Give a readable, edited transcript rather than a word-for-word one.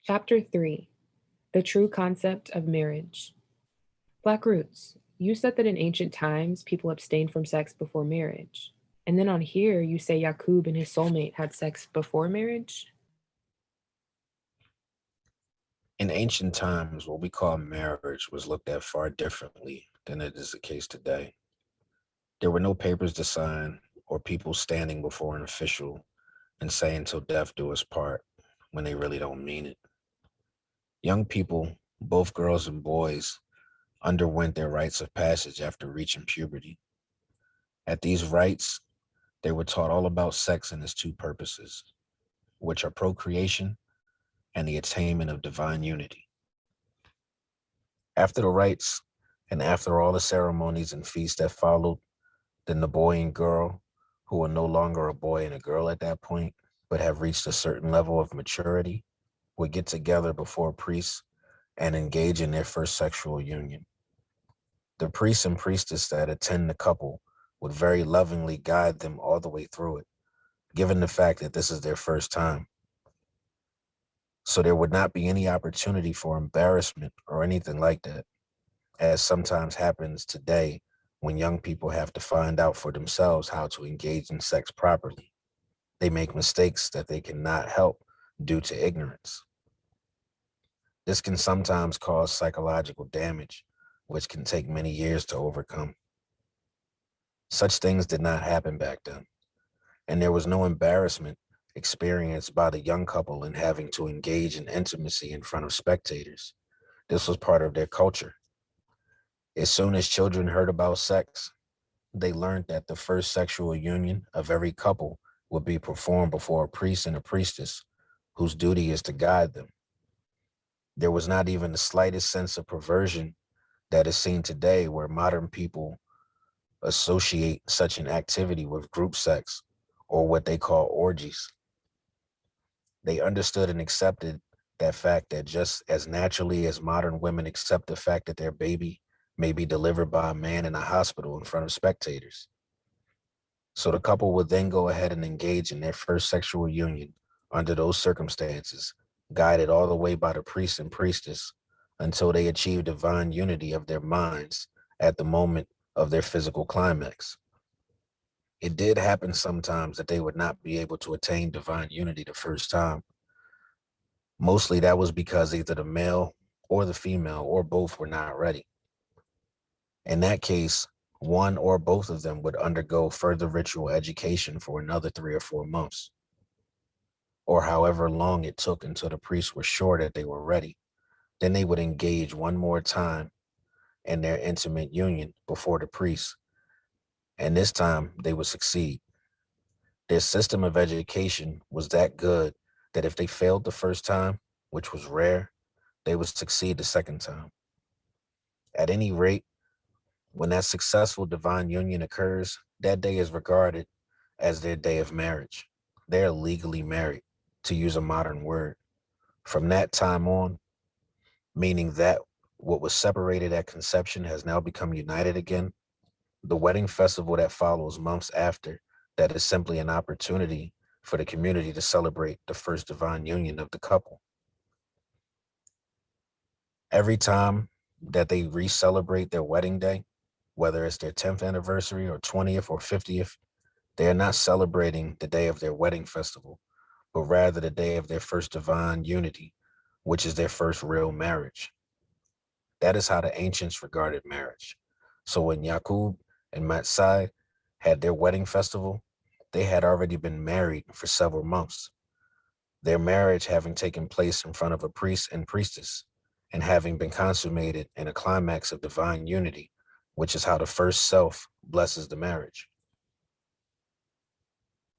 Chapter 3: The True Concept of Marriage. Blackroots, you said that in ancient times people abstained from sex before marriage. And then on here, you say Yakub and his soulmate had sex before marriage? In ancient times, what we call marriage was looked at far differently than it is the case today. There were no papers to sign or people standing before an official and saying till death do us part when they really don't mean it. Young people, both girls and boys, underwent their rites of passage after reaching puberty. At these rites, they were taught all about sex and its two purposes, which are procreation and the attainment of divine unity. After the rites and after all the ceremonies and feasts that followed, then the boy and girl, who are no longer a boy and a girl at that point, but have reached a certain level of maturity, would get together before a priest and engage in their first sexual union. The priest and priestess that attend the couple would very lovingly guide them all the way through it, given the fact that this is their first time. So there would not be any opportunity for embarrassment or anything like that, as sometimes happens today when young people have to find out for themselves how to engage in sex properly. They make mistakes that they cannot help due to ignorance. This can sometimes cause psychological damage, which can take many years to overcome. Such things did not happen back then, and there was no embarrassment experienced by the young couple in having to engage in intimacy in front of spectators. This was part of their culture. As soon as children heard about sex, they learned that the first sexual union of every couple would be performed before a priest and a priestess, whose duty is to guide them. There was not even the slightest sense of perversion that is seen today, where modern people associate such an activity with group sex or what they call orgies. They understood and accepted that fact that just as naturally as modern women accept the fact that their baby may be delivered by a man in a hospital in front of spectators. So the couple would then go ahead and engage in their first sexual union under those circumstances, guided all the way by the priest and priestess until they achieved divine unity of their minds at the moment of their physical climax. It did happen sometimes that they would not be able to attain divine unity the first time. Mostly that was because either the male or the female or both were not ready. In that case, one or both of them would undergo further ritual education for another 3 or 4 months, or however long it took until the priests were sure that they were ready. Then they would engage one more time in their intimate union before the priest, and this time they would succeed. Their system of education was that good that if they failed the first time, which was rare, they would succeed the second time. At any rate, when that successful divine union occurs, that day is regarded as their day of marriage. They are legally married, to use a modern word. From that time on, meaning that what was separated at conception has now become united again, the wedding festival that follows months after that is simply an opportunity for the community to celebrate the first divine union of the couple. Every time that they re-celebrate their wedding day, whether it's their 10th anniversary or 20th or 50th, they are not celebrating the day of their wedding festival, but rather the day of their first divine unity, which is their first real marriage. That is how the ancients regarded marriage. So when Yakub and Matsai had their wedding festival, they had already been married for several months, their marriage having taken place in front of a priest and priestess, and having been consummated in a climax of divine unity, which is how the first self blesses the marriage.